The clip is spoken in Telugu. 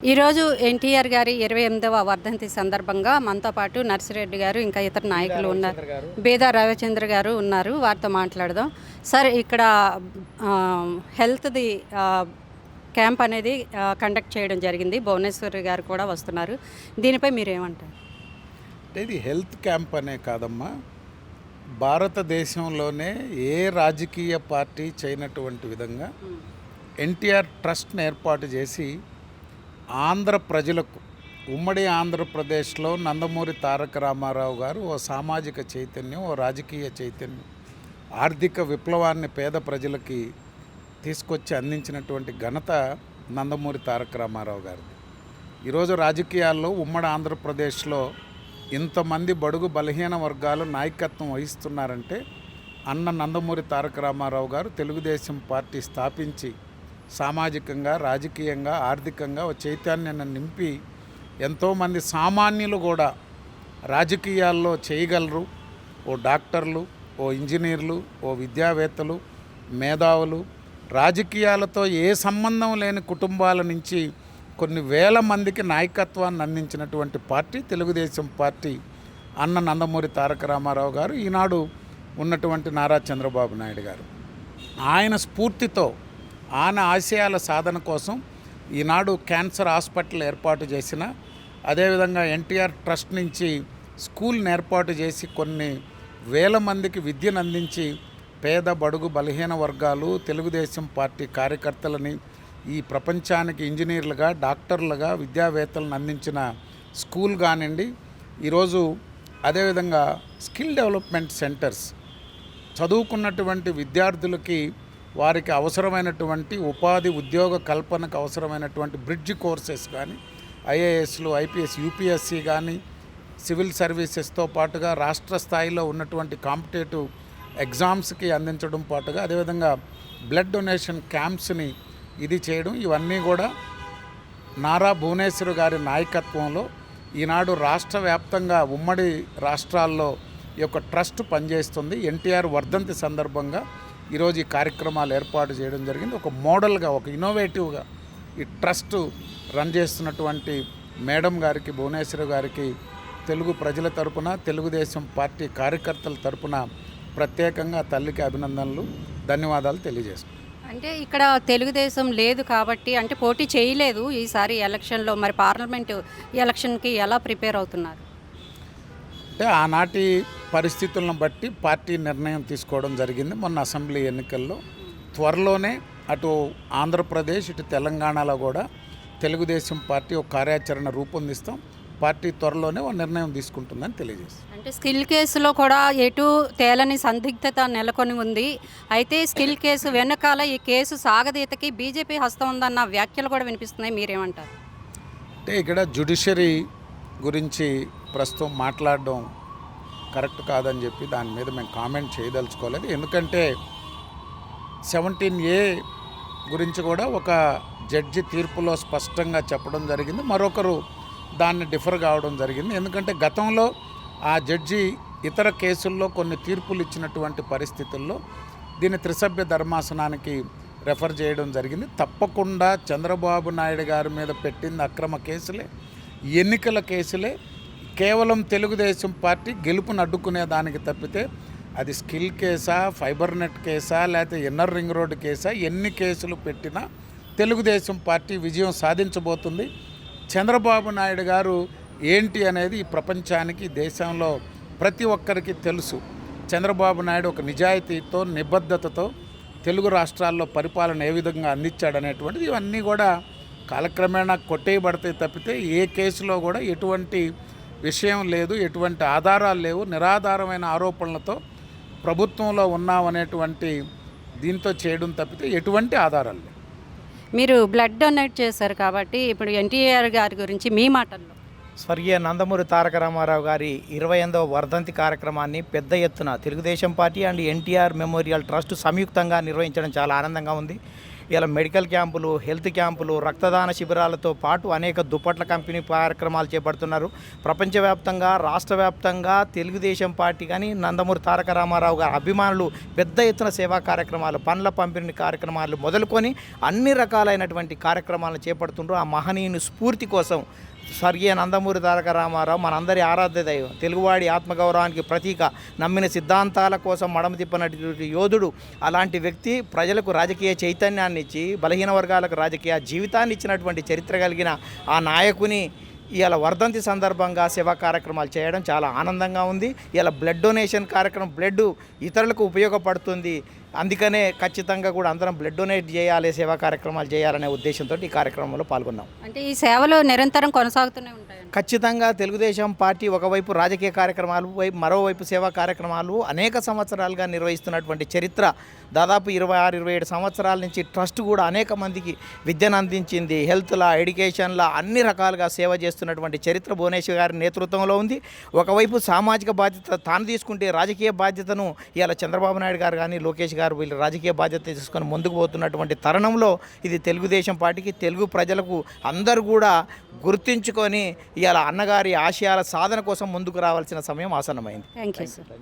ఈరోజు ఎన్టీఆర్ గారి 28వ వర్ధంతి సందర్భంగా మనతో పాటు నర్సిరెడ్డి గారు ఇంకా ఇతర నాయకులు ఉన్నారు. బేదా రవిచంద్ర గారు ఉన్నారు. వారితో మాట్లాడదాం. సార్, ఇక్కడ హెల్త్ది క్యాంప్ అనేది కండక్ట్ చేయడం జరిగింది. భువనేశ్వరి గారు కూడా వస్తున్నారు. దీనిపై మీరేమంటారు? అంటే ఇది హెల్త్ క్యాంప్ అనే కాదమ్మా, భారతదేశంలోనే ఏ రాజకీయ పార్టీ చేయనటువంటి విధంగా ఎన్టీఆర్ ట్రస్ట్ని ఏర్పాటు చేసి ఆంధ్ర ప్రజలకు, ఉమ్మడి ఆంధ్రప్రదేశ్లో నందమూరి తారక రామారావు గారు ఓ సామాజిక చైతన్యం, ఓ రాజకీయ చైతన్యం, ఆర్థిక విప్లవాన్ని పేద ప్రజలకి తీసుకొచ్చి అందించినటువంటి ఘనత నందమూరి తారక రామారావు గారిది. ఈరోజు రాజకీయాల్లో ఉమ్మడి ఆంధ్రప్రదేశ్లో ఇంతమంది బడుగు బలహీన వర్గాలు నాయకత్వం వహిస్తున్నారంటే అన్న నందమూరి తారక రామారావు గారు తెలుగుదేశం పార్టీ స్థాపించి సామాజికంగా, రాజకీయంగా, ఆర్థికంగా ఓ చైతన్యాన్ని నింపి ఎంతోమంది సామాన్యులు కూడా రాజకీయాల్లో చేయగలరు. ఓ డాక్టర్లు, ఓ ఇంజనీర్లు, ఓ విద్యావేత్తలు, మేధావులు, రాజకీయాలతో ఏ సంబంధం లేని కుటుంబాల నుంచి కొన్ని వేల మందికి నాయకత్వాన్ని అందించినటువంటి పార్టీ తెలుగుదేశం పార్టీ. అన్న నందమూరి తారక రామారావు గారు, ఈనాడు ఉన్నటువంటి నారా చంద్రబాబు నాయుడు గారు, ఆయన స్ఫూర్తితో, ఆయన ఆశయాల సాధన కోసం ఈనాడు క్యాన్సర్ హాస్పిటల్ ఏర్పాటు చేసిన, అదేవిధంగా ఎన్టీఆర్ ట్రస్ట్ నుంచి స్కూల్ని ఏర్పాటు చేసి కొన్ని వేల మందికి విద్యను అందించి పేద బడుగు బలహీన వర్గాలు తెలుగుదేశం పార్టీ కార్యకర్తలని ఈ ప్రపంచానికి ఇంజనీర్లుగా, డాక్టర్లుగా, విద్యావేత్తలను అందించిన స్కూల్ కానివ్వండి. ఈరోజు అదేవిధంగా స్కిల్ డెవలప్మెంట్ సెంటర్స్, చదువుకున్నటువంటి విద్యార్థులకి వారికి అవసరమైనటువంటి ఉపాధి, ఉద్యోగ కల్పనకు అవసరమైనటువంటి బ్రిడ్జ్ కోర్సెస్ కానీ, ఐఏఎస్లు, ఐపీఎస్, యూపీఎస్సీ కానీ, సివిల్ సర్వీసెస్తో పాటుగా రాష్ట్ర స్థాయిలో ఉన్నటువంటి కాంపిటేటివ్ ఎగ్జామ్స్కి అందించడం పాటుగా అదేవిధంగా బ్లడ్ డొనేషన్ క్యాంప్స్ని ఇది చేయడం, ఇవన్నీ కూడా నారా భువనేశ్వరి గారి నాయకత్వంలో ఈనాడు రాష్ట్ర వ్యాప్తంగా ఉమ్మడి రాష్ట్రాల్లో ఈ యొక్క ట్రస్ట్ పనిచేస్తుంది. ఎన్టీఆర్ వర్ధంతి సందర్భంగా ఈరోజు ఈ కార్యక్రమాలు ఏర్పాటు చేయడం జరిగింది. ఒక మోడల్గా, ఒక ఇన్నోవేటివ్గా ఈ ట్రస్ట్ రన్ చేస్తున్నటువంటి మేడం గారికి, భువనేశ్వరి గారికి తెలుగు ప్రజల తరపున, తెలుగుదేశం పార్టీ కార్యకర్తల తరపున ప్రత్యేకంగా తల్లికి అభినందనలు, ధన్యవాదాలు తెలియజేస్తున్నాను. అంటే ఇక్కడ తెలుగుదేశం లేదు కాబట్టి, అంటే పోటీ చేయలేదు ఈసారి ఎలక్షన్లో, మరి పార్లమెంటు ఎలక్షన్కి ఎలా ప్రిపేర్ అవుతున్నారు? అంటే ఆనాటి పరిస్థితులను బట్టి పార్టీ నిర్ణయం తీసుకోవడం జరిగింది. మొన్న అసెంబ్లీ ఎన్నికల్లో త్వరలోనే అటు ఆంధ్రప్రదేశ్, ఇటు తెలంగాణలో కూడా తెలుగుదేశం పార్టీ ఒక కార్యాచరణ రూపొందిస్తాం. పార్టీ త్వరలోనే ఒక నిర్ణయం తీసుకుంటుందని తెలియజేస్తాం. అంటే స్కిల్ కేసులో కూడా ఎటు తేలని సందిగ్ధత నెలకొని ఉంది. అయితే స్కిల్ కేసు వెనకాల ఈ కేసు సాగదీతకి బీజేపీ హస్తం ఉందన్న వ్యాఖ్యలు కూడా వినిపిస్తున్నాయి. మీరేమంటారు? అంటే ఇక్కడ జ్యుడిషియరీ గురించి ప్రస్తుతం మాట్లాడడం కరెక్ట్ కాదని చెప్పి దాని మీద మేము కామెంట్ చేయదలుచుకోలేదు. ఎందుకంటే 17A గురించి కూడా ఒక జడ్జి తీర్పులో స్పష్టంగా చెప్పడం జరిగింది. మరొకరు దాన్ని డిఫర్ కావడం జరిగింది. ఎందుకంటే గతంలో ఆ జడ్జి ఇతర కేసుల్లో కొన్ని తీర్పులు ఇచ్చినటువంటి పరిస్థితుల్లో దీన్ని త్రిసభ్య ధర్మాసనానికి రెఫర్ చేయడం జరిగింది. తప్పకుండా చంద్రబాబు నాయుడు గారి మీద పెట్టింది అక్రమ కేసులే, ఎన్నికల కేసులే. కేవలం తెలుగుదేశం పార్టీ గెలుపును అడ్డుకునే దానికి తప్పితే అది స్కిల్ కేసా, ఫైబర్ నెట్ కేసా, లేకపోతే ఇన్నర్ రింగ్ రోడ్డు కేసా, ఎన్ని కేసులు పెట్టినా తెలుగుదేశం పార్టీ విజయం సాధించబోతుంది. చంద్రబాబు నాయుడు గారు ఏంటి అనేది ఈ ప్రపంచానికి, దేశంలో ప్రతి ఒక్కరికి తెలుసు. చంద్రబాబు నాయుడు ఒక నిజాయితీతో, నిబద్ధతతో తెలుగు రాష్ట్రాల్లో పరిపాలన ఏ విధంగా అందించాడనేటువంటిది ఇవన్నీ కూడా కాలక్రమేణా కొట్టేయబడతాయి తప్పితే ఏ కేసులో కూడా ఎటువంటి విషయం లేదు, ఎటువంటి ఆధారాలు లేవు. నిరాధారమైన ఆరోపణలతో ప్రభుత్వంలో ఉన్నామనేటువంటి దీంతో చేయడం తప్పితే ఎటువంటి ఆధారాలు లేవు. మీరు బ్లడ్ డొనేట్ చేశారు కాబట్టి ఇప్పుడు ఎన్టీఆర్ గారి గురించి మీ మాటల్లో. స్వర్గీయ నందమూరి తారక రామారావు గారి 28వ వర్ధంతి కార్యక్రమాన్ని పెద్ద ఎత్తున Telugu Desam party and NTR memorial trust సంయుక్తంగా నిర్వహించడం చాలా ఆనందంగా ఉంది. ఇలా మెడికల్ క్యాంపులు, హెల్త్ క్యాంపులు, రక్తదాన శిబిరాలతో పాటు అనేక దుప్పట్ల కంపెనీ కార్యక్రమాలు చేపడుతున్నారు. ప్రపంచవ్యాప్తంగా, రాష్ట్ర వ్యాప్తంగా తెలుగుదేశం పార్టీ కానీ నందమూరి తారక రామారావు గారి అభిమానులు పెద్ద ఎత్తున సేవా కార్యక్రమాలు, పండ్ల పంపిణీ కార్యక్రమాలు మొదలుకొని అన్ని రకాలైనటువంటి కార్యక్రమాలను చేపడుతుండ్రు. ఆ మహనీయుని స్ఫూర్తి కోసం స్వర్గీయ నందమూరి తారక రామారావు మనందరి ఆరాధ్య దైవం, తెలుగువాడి ఆత్మగౌరవానికి ప్రతీక, నమ్మిన సిద్ధాంతాల కోసం మడమ తిప్పనటువంటి యోధుడు. అలాంటి వ్యక్తి ప్రజలకు రాజకీయ చైతన్యాన్ని ఇచ్చి బలహీన వర్గాలకు రాజకీయ జీవితాన్ని ఇచ్చినటువంటి చరిత్ర కలిగిన ఆ నాయకుని ఇవాళ వర్ధంతి సందర్భంగా సేవా కార్యక్రమాలు చేయడం చాలా ఆనందంగా ఉంది. ఇలా బ్లడ్ డొనేషన్ కార్యక్రమం, బ్లడ్ ఇతరులకు ఉపయోగపడుతుంది. అందుకనే ఖచ్చితంగా కూడా అందరం బ్లడ్ డొనేట్ చేయాలి, సేవా కార్యక్రమాలు చేయాలనే ఉద్దేశంతో ఈ కార్యక్రమంలో పాల్గొన్నాం. అంటే ఈ సేవలు నిరంతరం కొనసాగుతూనే ఉంటాయి. ఖచ్చితంగా తెలుగుదేశం పార్టీ ఒకవైపు రాజకీయ కార్యక్రమాలు, మరోవైపు సేవా కార్యక్రమాలు అనేక సంవత్సరాలుగా నిర్వహిస్తున్నటువంటి చరిత్ర. దాదాపు 26-27 సంవత్సరాల నుంచి ట్రస్ట్ కూడా అనేక మందికి విద్యను అందించింది. హెల్త్లా, ఎడ్యుకేషన్లా అన్ని రకాలుగా సేవ చేస్తున్నటువంటి చరిత్ర భువనేశ్వర్ గారి నేతృత్వంలో ఉంది. ఒకవైపు సామాజిక బాధ్యత తాను తీసుకుంటే, రాజకీయ బాధ్యతను ఇవాళ చంద్రబాబు నాయుడు గారు కానీ లోకేష్ గారు వీళ్ళు రాజకీయ బాధ్యత తీసుకొని ముందుకు పోతున్నటువంటి తరుణంలో ఇది తెలుగుదేశం పార్టీకి, తెలుగు ప్రజలకు అందరూ కూడా గుర్తించుకొని ఇవాళ అన్నగారి ఆశయాల సాధన కోసం ముందుకు రావాల్సిన సమయం ఆసన్నమైంది. Thank you sir.